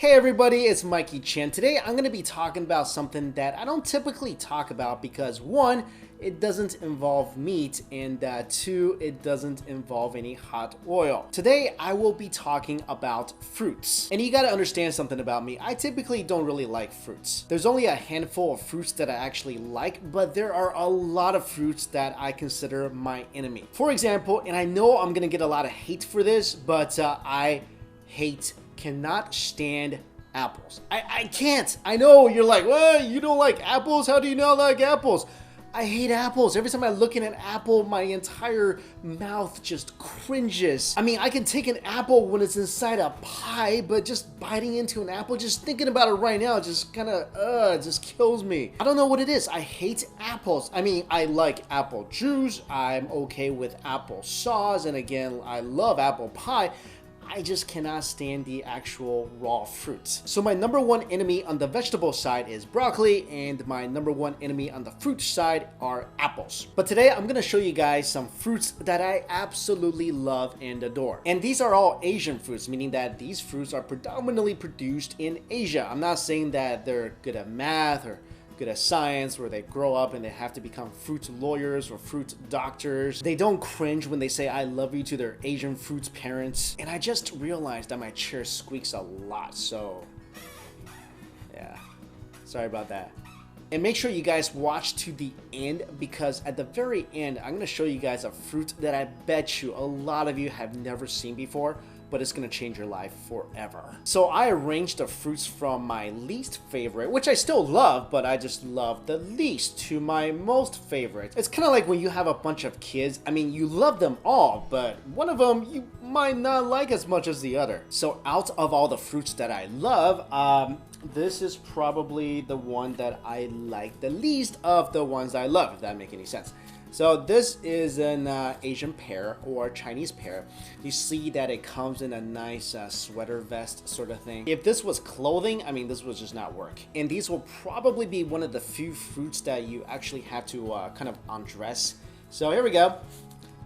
Hey everybody, it's Mikexingchen. Today I'm going to be talking about something that I don't typically talk about because one, it doesn't involve meat, and two, it doesn't involve any hot oil. Today I will be talking about fruits. And you got to understand something about me. I typically don't really like fruits. There's only a handful of fruits that I actually like, but there are a lot of fruits that I consider my enemy. For example, and I know I'm going to get a lot of hate for this, but I cannot stand apples. I can't. I know you're like, well, you don't like apples? How do you not like apples? I hate apples. Every time I look at an apple, my entire mouth just cringes. I mean, I can take an apple when it's inside a pie, but just biting into an apple, just thinking about it right now, just kind of, just kills me. I don't know what it is. I hate apples. I mean, I like apple juice. I'm okay with apple sauce. And again, I love apple pie. I just cannot stand the actual raw fruits. So my number one enemy on the vegetable side is broccoli, and my number one enemy on the fruit side are apples. But today I'm gonna show you guys some fruits that I absolutely love and adore. And these are all Asian fruits, meaning that these fruits are predominantly produced in Asia. I'm not saying that they're good at math or good at science, where they grow up and they have to become fruit lawyers or fruit doctors. They don't cringe when they say I love you to their Asian fruits parents. And I just realized that my chair squeaks a lot, so yeah, sorry about that. And make sure you guys watch to the end, because at the very end I'm going to show you guys a fruit that I bet you a lot of you have never seen before, but it's gonna change your life forever. So I arranged the fruits from my least favorite, which I still love, but I just love the least, to my most favorite. It's kind of like when you have a bunch of kids. I mean, you love them all, but one of them you might not like as much as the other. So out of all the fruits that I love, this is probably the one that I like the least of the ones I love, if that makes any sense. So this is an Asian pear or Chinese pear. You see that it comes in a nice sweater vest sort of thing. If this was clothing, I mean, this would just not work. And these will probably be one of the few fruits that you actually have to kind of undress. So here we go.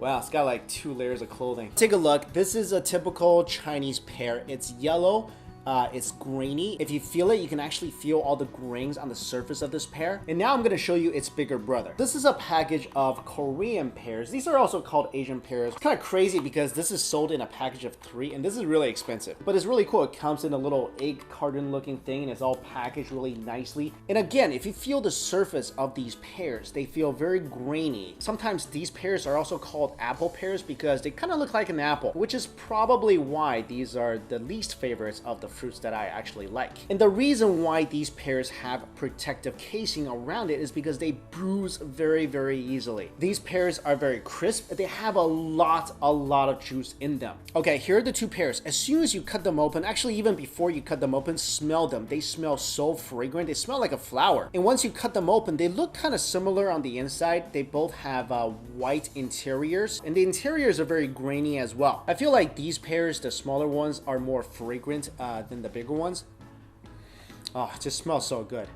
Wow, it's got like 2 layers of clothing. Take a look. This is a typical Chinese pear. It's yellow. It's grainy. If you feel it, you can actually feel all the grains on the surface of this pear. And now I'm going to show you its bigger brother. This is a package of Korean pears. These are also called Asian pears. Kind of crazy because this is sold in a package of 3, and this is really expensive. But it's really cool. It comes in a little egg carton looking thing, and it's all packaged really nicely. And again, if you feel the surface of these pears, they feel very grainy. Sometimes these pears are also called apple pears because they kind of look like an apple, which is probably why these are the least favorites of the fruits that I actually like. And the reason why these pears have protective casing around it is because they bruise very, very easily. These pears are very crisp. They have a lot of juice in them. Okay, here are the 2 pears. As soon as you cut them open, actually even before you cut them open, smell them. They smell so fragrant. They smell like a flower. And once you cut them open, they look kind of similar on the inside. They both have white interiors, and the interiors are very grainy as well. I feel like these pears, the smaller ones, are more fragrant than the bigger ones. Oh, it just smells so good.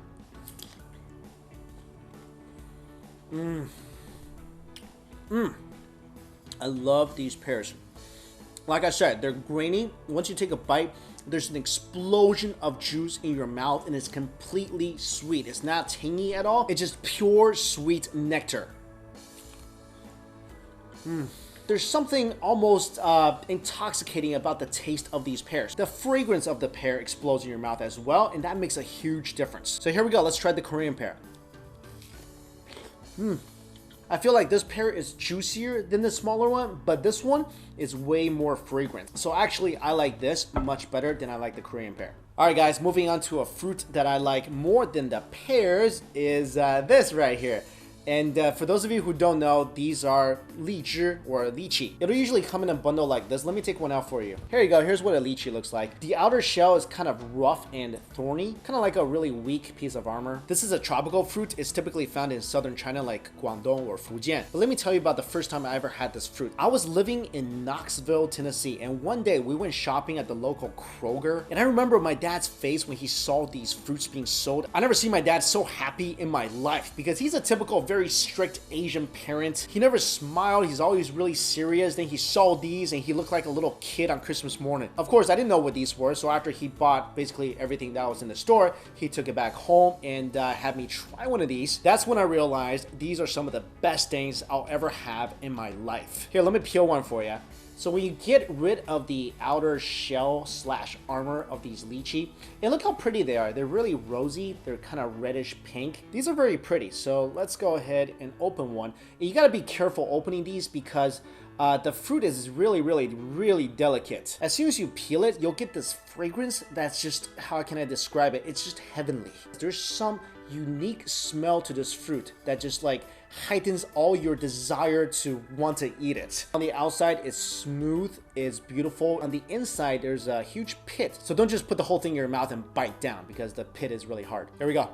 I love these pears. Like I said, they're grainy. Once you take a bite, there's an explosion of juice in your mouth, and it's completely sweet. It's not tangy at all. It's just pure sweet nectar. There's something almost intoxicating about the taste of these pears. The fragrance of the pear explodes in your mouth as well, and that makes a huge difference. So here we go. Let's try the Korean pear. I feel like this pear is juicier than the smaller one, but this one is way more fragrant. So actually, I like this much better than I like the Korean pear. All right, guys, moving on to a fruit that I like more than the pears is this right here. And for those of you who don't know, these are lychee or lychee. It'll usually come in a bundle like this. Let me take one out for you. Here you go. Here's what a lychee looks like. The outer shell is kind of rough and thorny, kind of like a really weak piece of armor. This is a tropical fruit. It's typically found in southern China like Guangdong or Fujian. But let me tell you about the first time I ever had this fruit. I was living in Knoxville, Tennessee, and one day we went shopping at the local Kroger. And I remember my dad's face when he saw these fruits being sold. I never seen my dad so happy in my life because he's a typical, very very strict Asian parent. He never smiled. He's always really serious. Then he saw these and he looked like a little kid on Christmas morning. Of course, I didn't know what these were. So after he bought basically everything that was in the store, he took it back home and had me try one of these. That's when I realized these are some of the best things I'll ever have in my life. Here, let me peel one for you. So when you get rid of the outer shell slash armor of these lychee, and look how pretty they are. They're really rosy. They're kind of reddish pink. These are very pretty. So let's go ahead and open one. And you got to be careful opening these because the fruit is really delicate. As soon as you peel it, you'll get this fragrance that's just, how can I describe it? It's just heavenly. There's some unique smell to this fruit that just like heightens all your desire to want to eat it. On the outside, it's smooth, it's beautiful. On the inside, there's a huge pit. So don't just put the whole thing in your mouth and bite down because the pit is really hard. Here we go.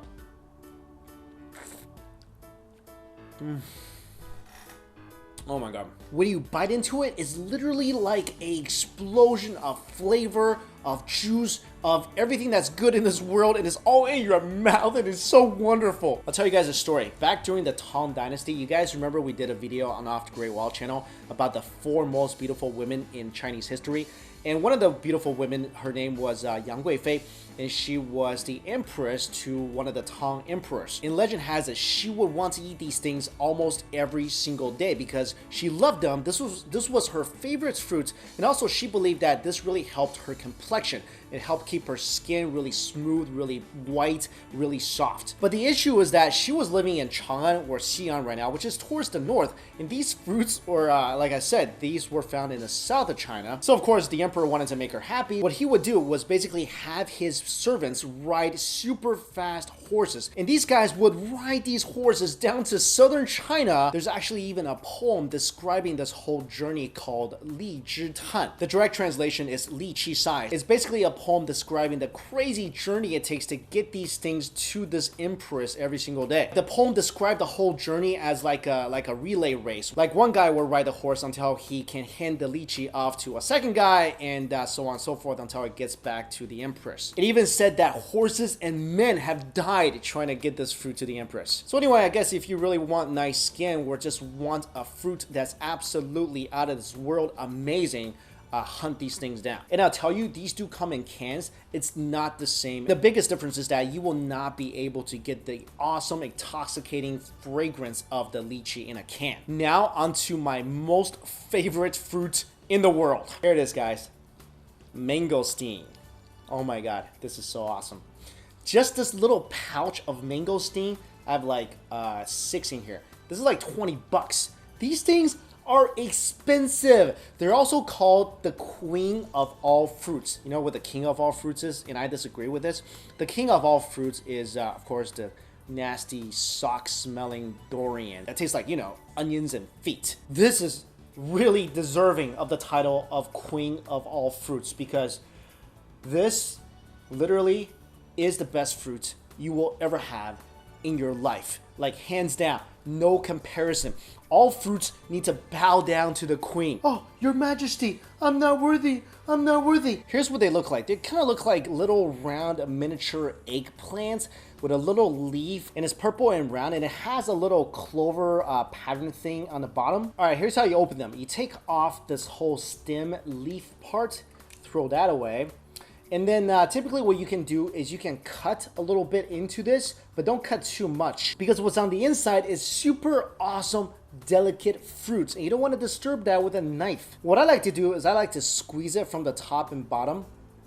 Oh my god. When you bite into it, it's literally like an explosion of flavor, of juice, of everything that's good in this world, and it's all in your mouth, and it's so wonderful. I'll tell you guys a story. Back during the Tang Dynasty, you guys remember we did a video on Off the Great Wall channel about the 4 most beautiful women in Chinese history. And one of the beautiful women, her name was Yang Guifei, and she was the empress to one of the Tang emperors. And legend has it, she would want to eat these things almost every single day because she loved them. This was her favorite fruit, and also she believed that this really helped her complexion. It helped keep her skin really smooth, really white, really soft. But the issue is that she was living in Chang'an or Xi'an right now, which is towards the north. And these fruits, or like I said, these were found in the south of China. So of course, the emperor wanted to make her happy. What he would do was basically have his servants ride super fast horses. And these guys would ride these horses down to southern China. There's actually even a poem describing this whole journey called Li Zhi Tan. The direct translation is Li Qi Sai. It's basically a poem describing the crazy journey it takes to get these things to this empress every single day. The poem described the whole journey as like a relay race. Like one guy will ride the horse until he can hand the lychee off to a second guy, and so on and so forth until it gets back to the empress. It even said that horses and men have died trying to get this fruit to the empress. So anyway, I guess if you really want nice skin or just want a fruit that's absolutely out of this world amazing, hunt these things down. And I'll tell you, these do come in cans. It's not the same. The biggest difference is that you will not be able to get the awesome, intoxicating fragrance of the lychee in a can. Now, onto my most favorite fruit in the world. Here it is, guys. Mangosteen. Oh my god, this is so awesome. Just this little pouch of mangosteen. I have like 6 in here. This is like 20 bucks. These things are expensive. They're also called the queen of all fruits. You know what the king of all fruits is? And I disagree with this. The king of all fruits is, of course, the nasty sock-smelling durian. That tastes like, you know, onions and feet. This is really deserving of the title of queen of all fruits because this literally is the best fruit you will ever have in your life. Like, hands down, no comparison. All fruits need to bow down to the queen. Oh, your majesty, I'm not worthy. I'm not worthy. Here's what they look like. They kind of look like little round miniature eggplants with a little leaf, and it's purple and round, and it has a little clover pattern thing on the bottom. All right, here's how you open them. You take off this whole stem leaf part, throw that away. And then typically what you can do is you can cut a little bit into this, but don't cut too much because what's on the inside is super awesome, delicate fruits. And you don't want to disturb that with a knife. What I like to do is I like to squeeze it from the top and bottom.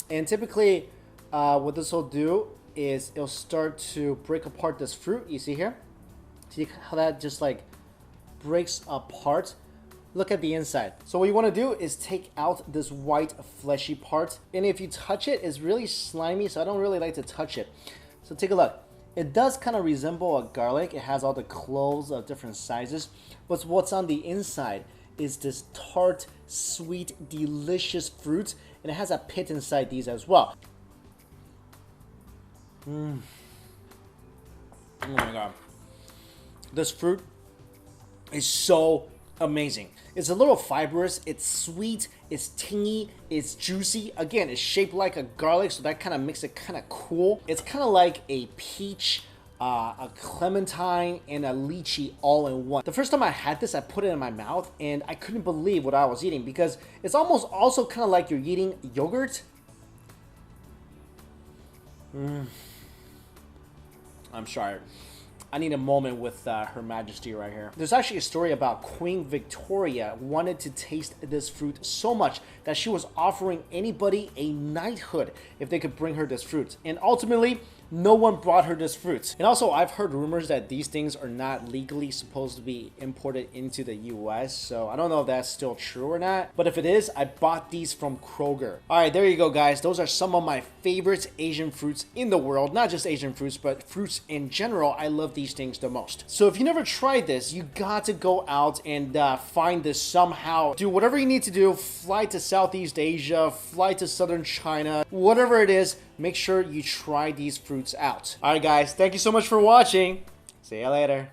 And typically what this will do is it'll start to break apart this fruit. You see here? See how that just like breaks apart? Look at the inside. So what you want to do is take out this white fleshy part. And if you touch it, it's really slimy, so I don't really like to touch it. So take a look. It does kind of resemble a garlic. It has all the cloves of different sizes. But what's on the inside is this tart, sweet, delicious fruit. And it has a pit inside these as well. Oh my god. This fruit is so amazing. It's a little fibrous, it's sweet, it's tangy, it's juicy. Again, it's shaped like a garlic, so that kind of makes it kind of cool. It's kind of like a peach a clementine, and a lychee all in one. The first time I had this, I put it in my mouth, and I couldn't believe what I was eating because it's almost also kind of like you're eating yogurt. I'm sorry. I need a moment with Her Majesty right here. There's actually a story about Queen Victoria wanted to taste this fruit so much that she was offering anybody a knighthood if they could bring her this fruit. And ultimately, no one brought her this fruit. And also, I've heard rumors that these things are not legally supposed to be imported into the US, so I don't know if that's still true or not. But if it is, I bought these from Kroger. All right, there you go, guys. Those are some of my favorite Asian fruits in the world. Not just Asian fruits, but fruits in general. I love these things the most. So if you never tried this, you got to go out and find this somehow. Do whatever you need to do. Fly to Southeast Asia, fly to Southern China, whatever it is. Make sure you try these fruits out. All right, guys. Thank you so much for watching. See you later.